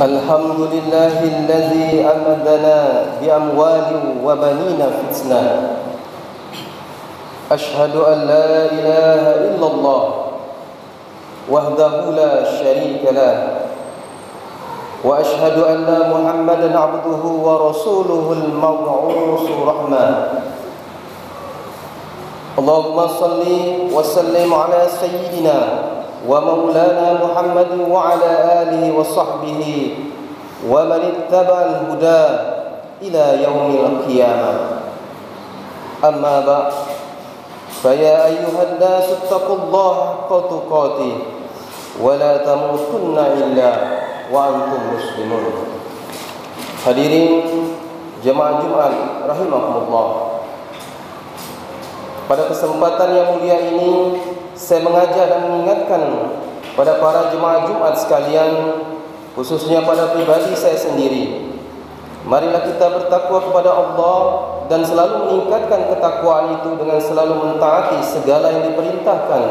الحمد لله الذي أمدنا بأموال وبنين فتنة. أشهد أن لا إله إلا الله وحده لا شريك له، وأشهد أن محمدا عبده ورسوله المبعوث رحمة. اللهم صل وسلم على سيدنا ومولانا محمد وعلى آله وصحبه ومن اتبع الهدى إلى يوم القيامة. أما بعد، فيا أيها الناس اتقوا الله حق تقاته ولا تموتن إلا وأنتم مسلمون. Hadirin jemaah Jumat rahimakumullah. Pada kesempatan yang mulia ini, saya mengajak dan mengingatkan pada para jemaah Jumat sekalian, khususnya pada pribadi saya sendiri, marilah kita bertakwa kepada Allah dan selalu meningkatkan ketakwaan itu dengan selalu mentaati segala yang diperintahkan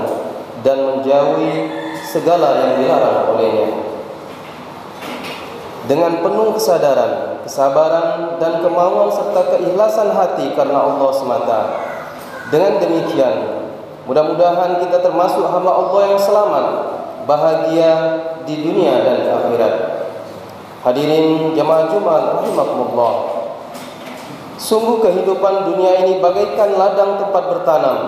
dan menjauhi segala yang dilarang olehnya. Dengan penuh kesadaran, kesabaran dan kemauan serta keikhlasan hati karena Allah semata. Dengan demikian, mudah-mudahan kita termasuk hamba Allah yang selamat, bahagia di dunia dan akhirat. Hadirin jemaah Jumat rahimakumullah. Sungguh kehidupan dunia ini bagaikan ladang tempat bertanam,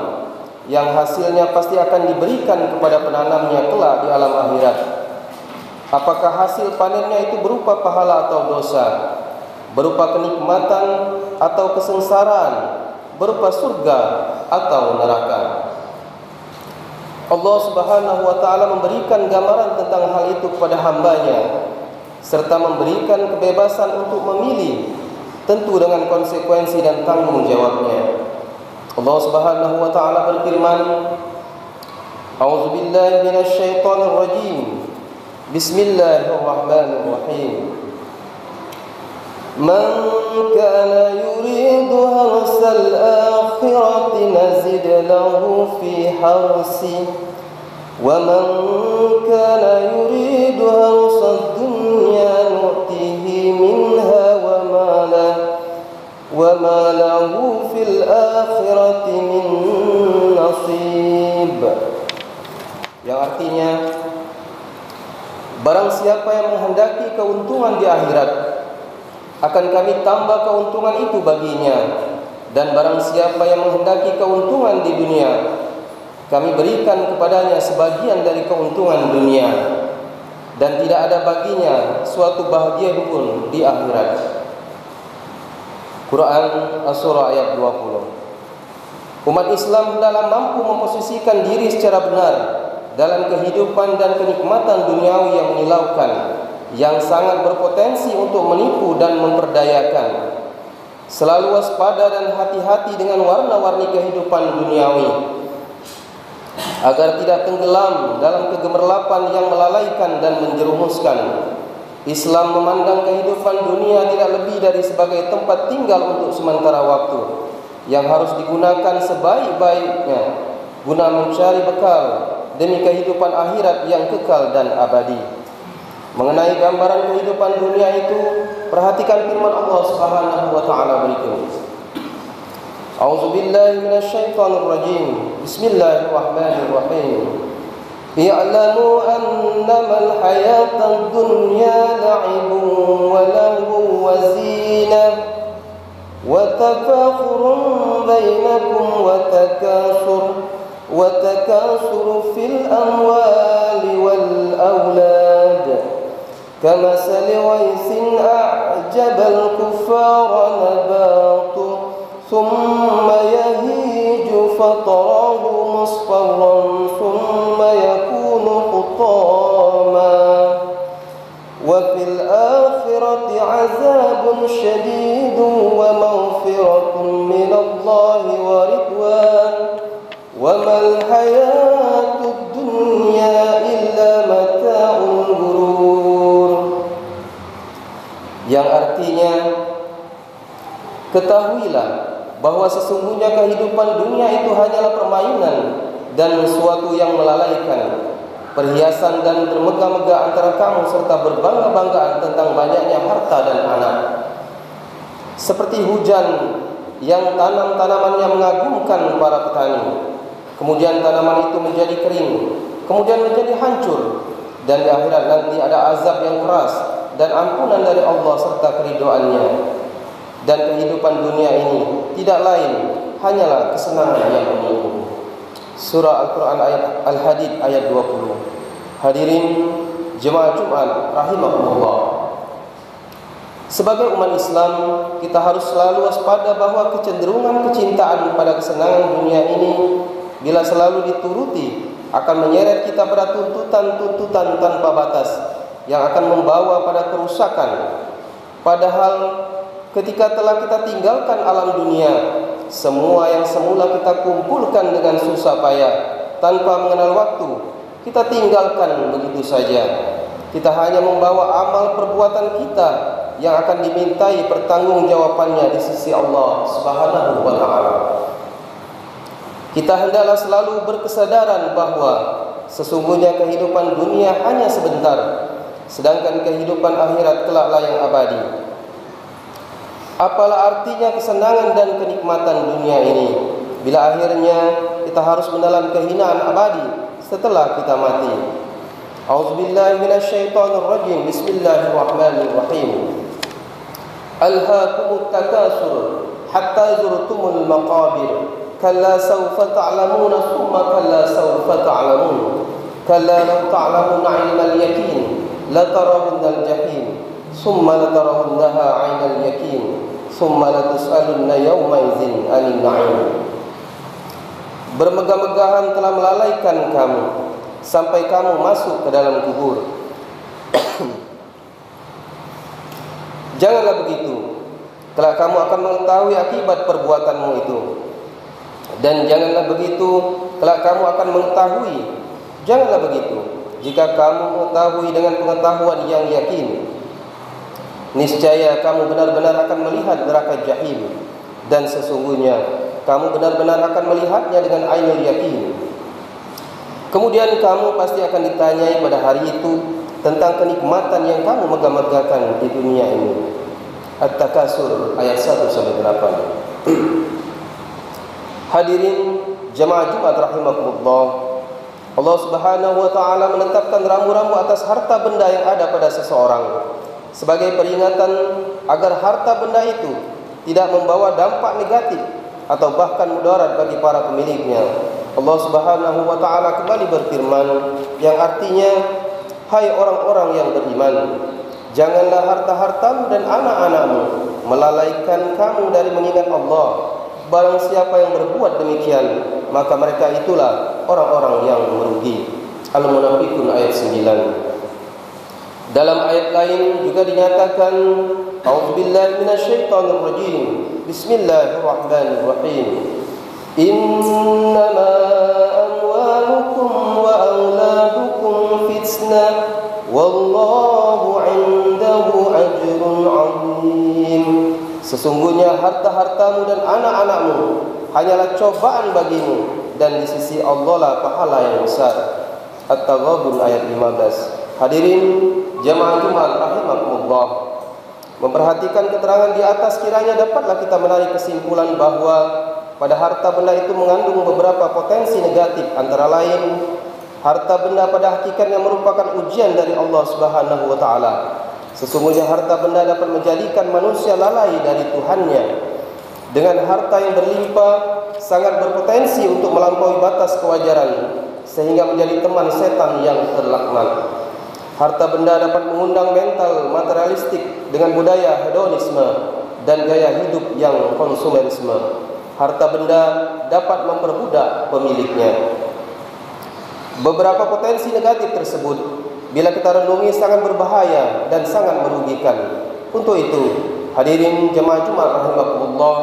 yang hasilnya pasti akan diberikan kepada penanamnya kelak di alam akhirat. Apakah hasil panennya itu berupa pahala atau dosa, berupa kenikmatan atau kesengsaraan, berupa surga atau neraka. Allah Subhanahu wa ta'ala memberikan gambaran tentang hal itu kepada hambanya, serta memberikan kebebasan untuk memilih, tentu dengan konsekuensi dan tanggung jawabnya. Allah Subhanahu wa ta'ala berfirman, A'udzubillahi minasyaitonir rajim. Bismillahirrahmanirrahim. Man kana yuridu harsal akhirati nazid lahu fi harsi wa man kana yuridu harsad dunya nu'tihi minha wa ma lahu fil akhirati min nasib. Yang artinya, barang siapa yang menghendaki keuntungan di akhirat, akan kami tambah keuntungan itu baginya, dan barang siapa yang menghendaki keuntungan di dunia, kami berikan kepadanya sebagian dari keuntungan dunia, dan tidak ada baginya suatu bahagia pun di akhirat. Quran As-Surah ayat 20. Umat Islam hendaklah mampu memposisikan diri secara benar dalam kehidupan dan kenikmatan duniawi yang menyilaukan, yang sangat berpotensi untuk menipu dan memperdayakan. Selalu waspada dan hati-hati dengan warna-warni kehidupan duniawi, agar tidak tenggelam dalam kegemerlapan yang melalaikan dan menjerumuskan. Islam memandang kehidupan dunia tidak lebih dari sebagai tempat tinggal untuk sementara waktu, yang harus digunakan sebaik-baiknya guna mencari bekal demi kehidupan akhirat yang kekal dan abadi. Mengenai gambaran kehidupan dunia itu, perhatikan firman Allah Subhanahu wa ta'ala berikut. A'udzubillahi minasyaitonir rajim. Bismillahirrahmanirrahim. I'lamu annamal hayatad dunya la'ibun wa lahwun wa zinah wa tafakhurun bainakum wa takasur fil amwali wal awlad. كمثل غيث أعجب الكفار نباته ثم يهيج فتراه مصفرا ثم يكون حطاما وفي الآخرة عذاب شديد ومغفرة من الله ورضوان وما الحياة الدنيا إلا متاع الغرور. Yang artinya, ketahuilah bahwa sesungguhnya kehidupan dunia itu hanyalah permainan dan sesuatu yang melalaikan. perhiasan dan bermegah-megah antara kamu serta berbangga-banggaan tentang banyaknya harta dan anak. Seperti hujan yang tanam-tanamannya mengagumkan para petani, kemudian tanaman itu menjadi kering, kemudian menjadi hancur, dan di akhirat nanti ada azab yang keras dan ampunan dari Allah serta keridhoannya. Dan kehidupan dunia ini tidak lain hanyalah kesenangan yang menunggu. Surah Al-Quran ayat Al-Hadid ayat 20. Hadirin jemaah Jumat rahimahumullah. Sebagai umat Islam, kita harus selalu waspada bahwa kecenderungan kecintaan pada kesenangan dunia ini bila selalu dituruti akan menyeret kita pada tuntutan-tuntutan tanpa batas yang akan membawa pada kerusakan. Padahal ketika telah kita tinggalkan alam dunia, semua yang semula kita kumpulkan dengan susah payah tanpa mengenal waktu, kita tinggalkan begitu saja. Kita hanya membawa amal perbuatan kita yang akan dimintai pertanggungjawabannya di sisi Allah Subhanahu wa taala. Kita hendaklah selalu berkesadaran bahwa sesungguhnya kehidupan dunia hanya sebentar, sedangkan kehidupan akhirat kelaklah yang abadi. Apalah artinya kesenangan dan kenikmatan dunia ini bila akhirnya kita harus menelan kehinaan abadi setelah kita mati. A'udzubillahi minasyaitonirrajim. Bismillahirrahmanirrahim. Alhaakumut takasur hatta zurtumul maqabir. Kalla sawfa ta'lamuna thumma kalla sawfa ta'lamun. Kalla law ta'lamuna 'ilmal yaqin la tarawunnal jahim. Thumma la tarawunnaha 'ainal yaqin. Thumma la tus'alunna yawma idzin 'anil na'im. Bermegah-megahan telah melalaikan kamu sampai kamu masuk ke dalam kubur. Janganlah begitu, kelak kamu akan mengetahui akibat perbuatanmu itu. Dan janganlah begitu, kelak kamu akan mengetahui. Janganlah begitu, jika kamu mengetahui dengan pengetahuan yang yakin. Niscaya kamu benar-benar akan melihat neraka jahim, dan sesungguhnya kamu benar-benar akan melihatnya dengan ainul yakin. Kemudian kamu pasti akan ditanyai pada hari itu tentang kenikmatan yang kamu megah-megahkan di dunia ini. At-Takasur ayat 1-8. Hadirin jemaah Jumat rahimakumullah, Allah Subhanahu wa taala menetapkan ramu-ramu atas harta benda yang ada pada seseorang sebagai peringatan agar harta benda itu tidak membawa dampak negatif atau bahkan mudarat bagi para pemiliknya. Allah Subhanahu wa taala kembali berfirman yang artinya, hai orang-orang yang beriman, janganlah harta-hartamu dan anak-anakmu melalaikan kamu dari mengingat Allah. Barang siapa yang berbuat demikian, maka mereka itulah orang-orang yang merugi. Al-Munafiqun ayat 9. Dalam ayat lain juga dinyatakan, A'udzubillahi minasyaitonirrajim. Bismillahirrahmanirrahim. Innama amwalukum wa auladukum fitnah wallahu 'indahu ajrun 'azim. Sesungguhnya harta-hartamu dan anak-anakmu hanyalah cobaan bagimu, dan di sisi Allah lah pahala yang besar. At-Taghabun ayat 15. Hadirin jemaah Jumat rahimakumullah, memperhatikan keterangan di atas kiranya dapatlah kita menarik kesimpulan bahwa pada harta benda itu mengandung beberapa potensi negatif, antara lain harta benda pada hakikatnya merupakan ujian dari Allah Subhanahu wa taala. Sesungguhnya harta benda dapat menjadikan manusia lalai dari Tuhannya. Dengan harta yang berlimpah sangat berpotensi untuk melampaui batas kewajaran sehingga menjadi teman setan yang terlaknat. Harta benda dapat mengundang mental materialistik dengan budaya hedonisme dan gaya hidup yang konsumerisme. Harta benda dapat memperbudak pemiliknya. Beberapa potensi negatif tersebut bila kita renungi sangat berbahaya dan sangat merugikan. Untuk itu, hadirin jemaah Jumat rahimakumullah,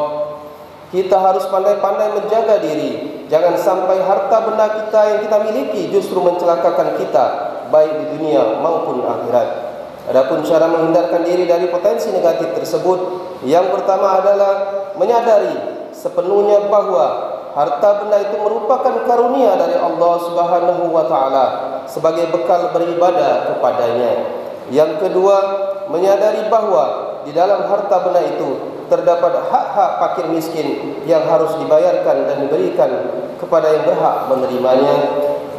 kita harus pandai-pandai menjaga diri. Jangan sampai harta benda kita yang kita miliki justru mencelakakan kita, baik di dunia maupun akhirat. Adapun cara menghindarkan diri dari potensi negatif tersebut, yang pertama adalah menyadari sepenuhnya bahwa harta benda itu merupakan karunia dari Allah Subhanahu wa taala sebagai bekal beribadah kepadanya. Yang kedua, menyadari bahawa di dalam harta benda itu terdapat hak-hak fakir miskin yang harus dibayarkan dan diberikan kepada yang berhak menerimanya.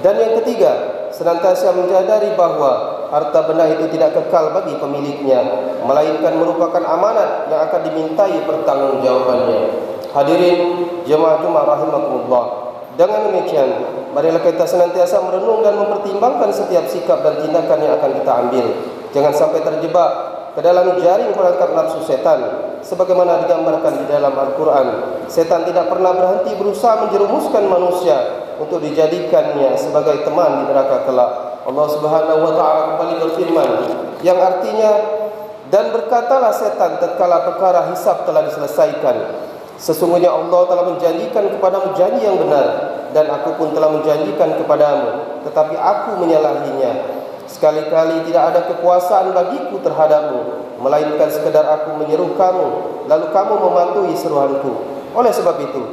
Dan yang ketiga, senantiasa menyadari bahawa harta benda itu tidak kekal bagi pemiliknya, melainkan merupakan amanat yang akan dimintai pertanggungjawabannya. Hadirin jemaah Jumat rahimakumullah, dengan demikian marilah kita senantiasa merenung dan mempertimbangkan setiap sikap dan tindakan yang akan kita ambil. Jangan sampai terjebak ke dalam jaring perangkap nafsu setan, sebagaimana digambarkan di dalam Al-Quran. Setan tidak pernah berhenti berusaha menjerumuskan manusia untuk dijadikannya sebagai teman di neraka kelak. Allah Subhanahu wa taala kembali berfirman, yang artinya, dan berkatalah setan tatkala perkara hisab telah diselesaikan, sesungguhnya Allah telah menjanjikan kepadamu janji yang benar, dan aku pun telah menjanjikan kepadamu, tetapi aku menyalahinya. Sekali-kali tidak ada kekuasaan bagiku terhadapmu, melainkan sekadar aku menyeru kamu, lalu kamu mematuhi seruanku. Oleh sebab itu,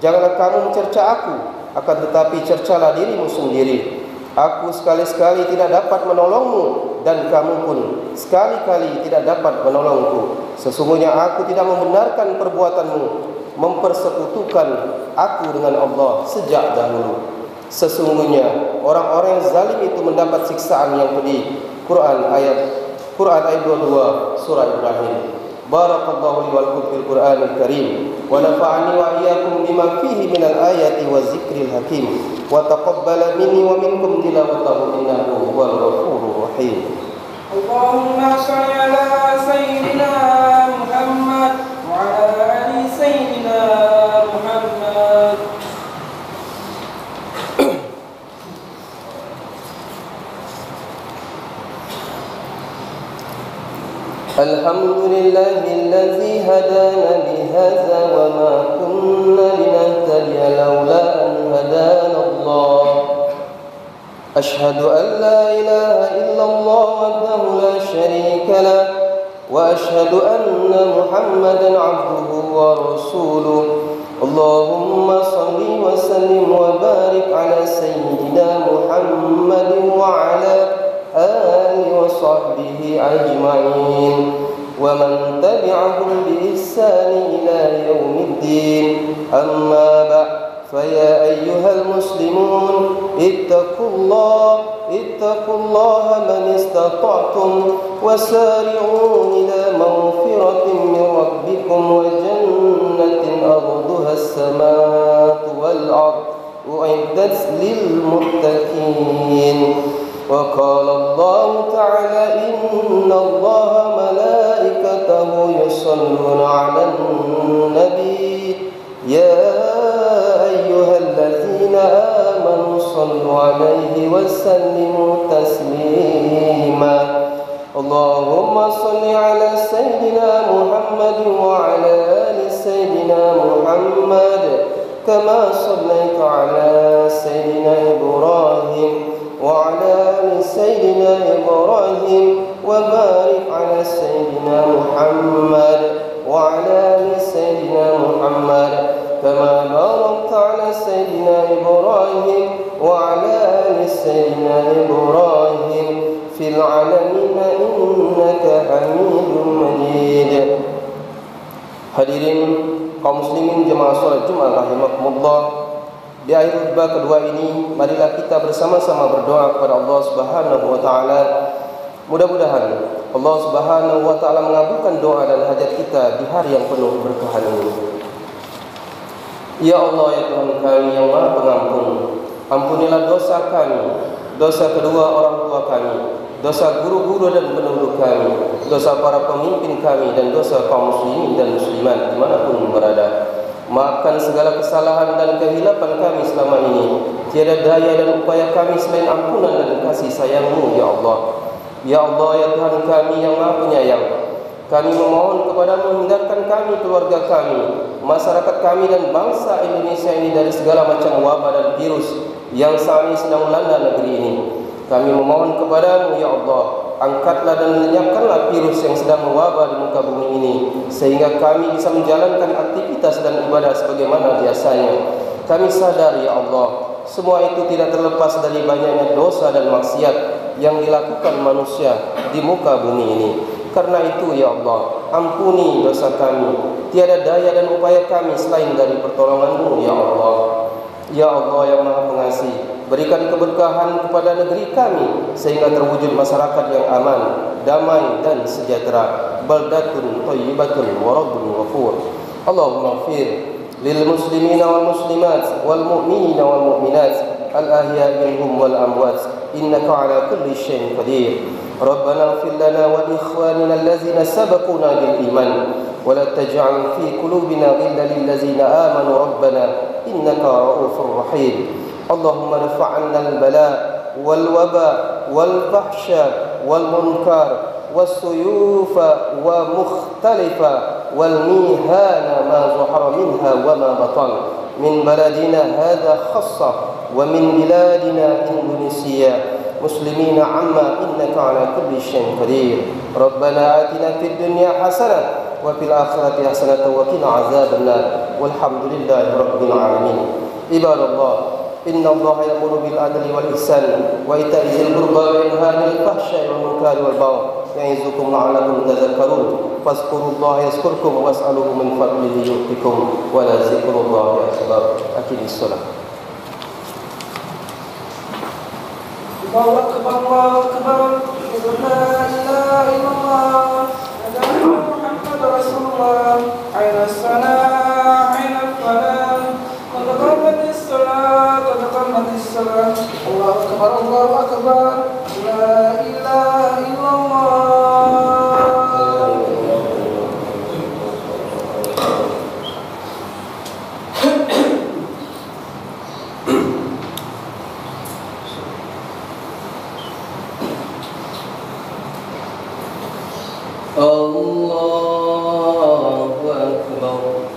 janganlah kamu mencerca aku, akan tetapi cercalah dirimu sendiri. Aku sekali-sekali tidak dapat menolongmu, dan kamu pun sekali-kali tidak dapat menolongku. Sesungguhnya aku tidak membenarkan perbuatanmu mempersekutukan aku dengan Allah sejak dahulu. Sesungguhnya orang-orang yang zalim itu mendapat siksaan yang pedih. Quran ayat 22 surah Ibrahim. Barakallahu li wa lakum fil Qur'anil Karim wa nafa'ani wa iyyakum bima fihi minal ayati wa zikril hakim wa taqabbala minni wa minkum tilawatahu innahu huwal ghafurur rahim. Allahumma shalli ala sayyidina Muhammad wa ala ali sayyidina Muhammad. Alhamdulillahi allazi hadana lihadza wa ma kunna linahtadiya laula an hadana Allah. Ashhadu an la ilaha illallah wahdahu la syarika lah wa ashhadu anna Muhammadan abduhu wa rasuluh. Allahumma salli wa sallim wa barik ala sayyidina Muhammadin wa ala آله وصحبه أجمعين ومن تبعهم بإحسان إلى يوم الدين. أما بعد، فيا أيها المسلمون اتقوا الله من استطعتم وسارعوا إلى مغفرة من ربكم وجنة أرضها السماوات والأرض أعدت للمتقين. وقال الله تعالى إن الله ملائكته يصلون على النبي يا أيها الذين آمنوا صلوا عليه وسلموا تسليما. اللهم صل على سيدنا محمد وعلى آل سيدنا محمد كما صليت على سيدنا إبراهيم وعلى آل سيدنا إبراهيم وبارك على سيدنا محمد وعلى آل سيدنا محمد كما باركت على سيدنا إبراهيم وعلى آل سيدنا إبراهيم في العالمين إنك حميد مجيد. Hadirin kaum muslimin jemaah salat Jumat rahimakumullah, di akhir khutbah kedua ini marilah kita bersama-sama berdoa kepada Allah Subhanahu wa taala. Mudah-mudahan Allah Subhanahu wa taala mengabulkan doa dan hajat kita di hari yang penuh keberkahan ini. Ya Allah, ya Tuhan kami yang Maha Pengampun, ampunilah dosa kami, dosa kedua orang tua kami, dosa guru-guru dan penduduk kami, dosa para pemimpin kami, dan dosa kaum muslimin dan muslimat dimanapun berada. Maafkan segala kesalahan dan kehilapan kami selama ini. Tiada daya dan upaya kami selain ampunan dan kasih sayang-Mu, ya Allah. Ya Allah, ya Tuhan kami yang Maha Penyayang, kami memohon kepadamu hindarkan kami, keluarga kami, masyarakat kami dan bangsa Indonesia ini dari segala macam wabah dan virus yang saat ini sedang melanda negeri ini. Kami memohon kepadamu, ya Allah, angkatlah dan lenyapkanlah virus yang sedang mewabah di muka bumi ini, sehingga kami bisa menjalankan aktivitas dan ibadah sebagaimana biasanya. Kami sadar ya Allah, semua itu tidak terlepas dari banyaknya dosa dan maksiat yang dilakukan manusia di muka bumi ini. Karena itu ya Allah, ampuni dosa kami. Tiada daya dan upaya kami selain dari pertolongan-Mu ya Allah. Ya Allah yang Maha Pengasih, berikan keberkahan kepada negeri kami sehingga terwujud masyarakat yang aman, damai dan sejahtera. Baldatun thayyibatun wa rabbun ghafur. Allahumma ighfir lil muslimina wal muslimat wal mu'minina wal mu'minat al ahya'i minhum wal amwat innaka ala kulli syai'in qadir. Rabbana ighfir lana wa li ikhwanina allazina sabaquna bil iman wa la taj'al fi qulubina ghillan lil ladzina amanu rabbana innaka ra'ufur rahim. Allahumma rfa' 'anna al bala wal waba wal fahsya wal munkar والسيوف ومختلف والميهان ما ظهر منها وما بطن من بلدنا هذا خاصة ومن بلادنا إندونيسيا مسلمين عما إنك على كل شيء قدير. ربنا آتنا في الدنيا حسنة وفي الآخرة حسنة وقنا عذاب النار والحمد لله رب العالمين. عباد الله إن الله يأمر بالعدل والإحسان وإيتاء ذي القربى وينهى عن الفحشاء والمنكر والبغي يعظكم لعلكم تذكرون فاذكروا الله يذكركم واسألوه من فضله يؤتكم ولذكر الله أكبر. أقم الصلاة. الله أكبر الله أكبر لا إله إلا الله محمد رسول الله عين الصلاة عين الفلاح قد قامت الصلاة قد قامت الصلاة. الله أكبر الله أكبر لا إله إلا الله. Allahu Akbar.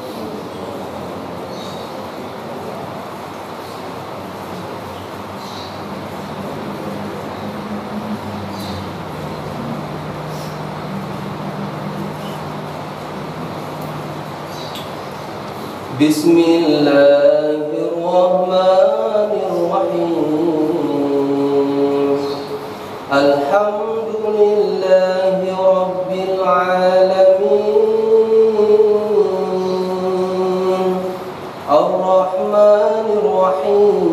Bismillahirrahmanirrahim. Alhamdulillahi rabbil alamin. Ar-Rahmanir Rahim.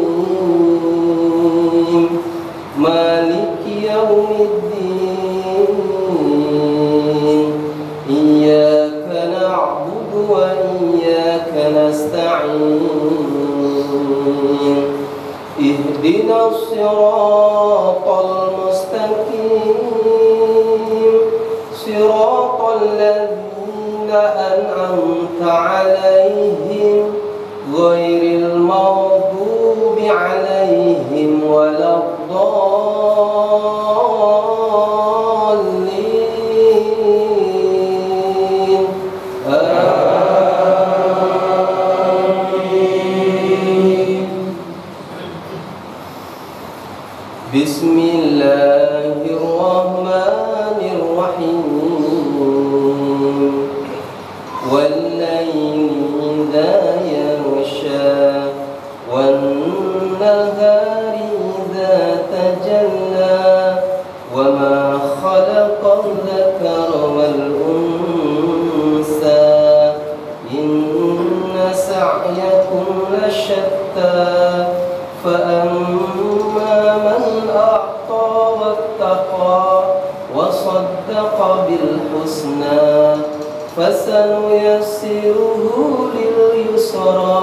Maliki yaumiddin. Iyyaka na'budu wa iyyaka nasta'in. Ihdinas siratal mustaqim. Siratal ladzina an'amta 'alaihim ghairil maghdubi 'alaihim waladdallin. Bismillahirrahmanirrahim. Wal-layli idza yaghsha wan-nahari idza tajalla wa ma khalaqal dhakara wal-unsa inna sa'yakum lashatta فأما من أعطى واتقى وصدق بالحسنى فسنيسره لليسرى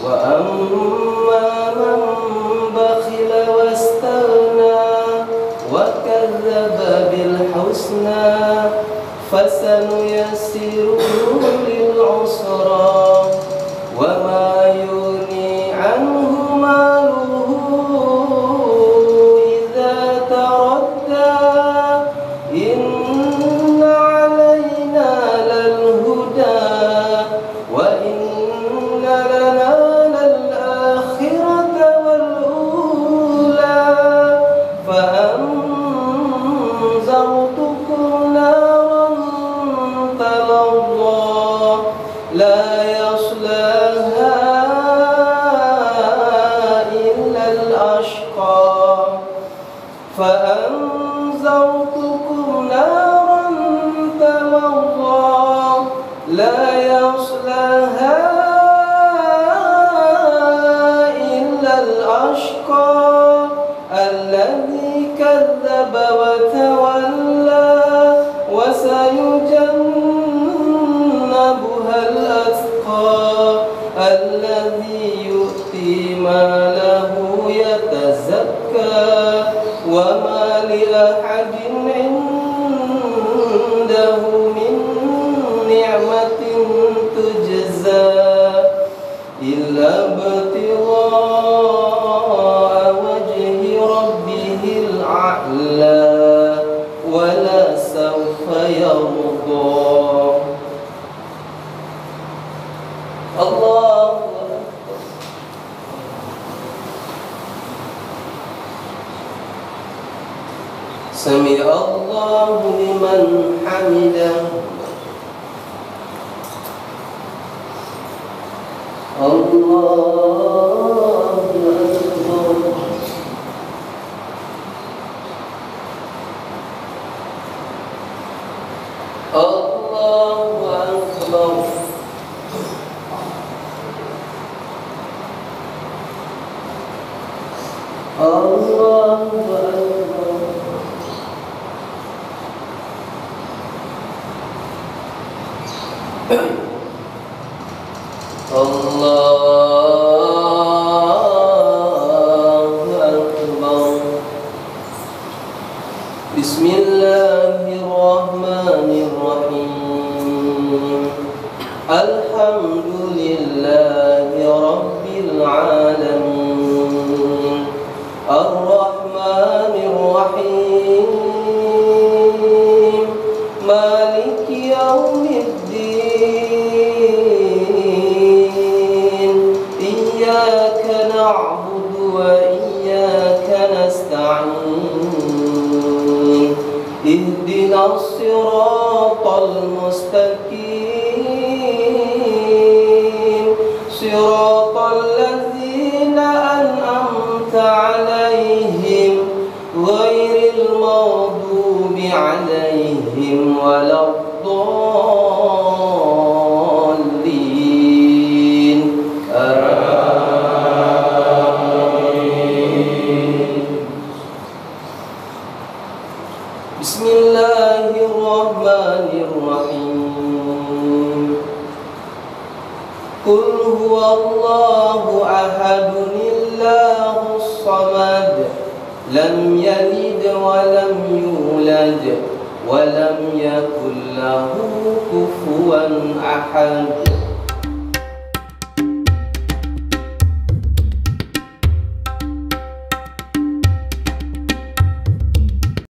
وأما من بخل واستغنى وكذب بالحسنى فسنيسره للعسرى وما يغني عنه ماله إذا تردى إن علينا للهدى وإن لنا للآخرة والأولى فأنذرتكم نارا تلظى لا فأنذرتكم نارا تلظى لا يصلاها إلا الأشقى الذي كذب وتولى وسيجنبها الأتقى الذي يؤتي ماله يتزكى وما لأحد عنده من نعمة تجزى إلا ابتغاء وجه ربه الأعلى ولسوف يرضى. الله سمع الله لمن حمده. الله أكبر. الله أكبر. الله أكبر. الله أكبر. بسم الله الرحمن الرحيم. الحمد لله رب العالمين الرحمن الرحيم مالك يوم الدين إياك نعبد وإياك نستعين اهدنا الصراط المستقيم صراط الذين أنعمت عليهم غير المغضوب عليهم ولا الضالين آمين. بسم الله الرحمن الرحيم. قل هو الله أحد الله الصمد لم يلد ولم يولد ولم يكن له كفوا أحد.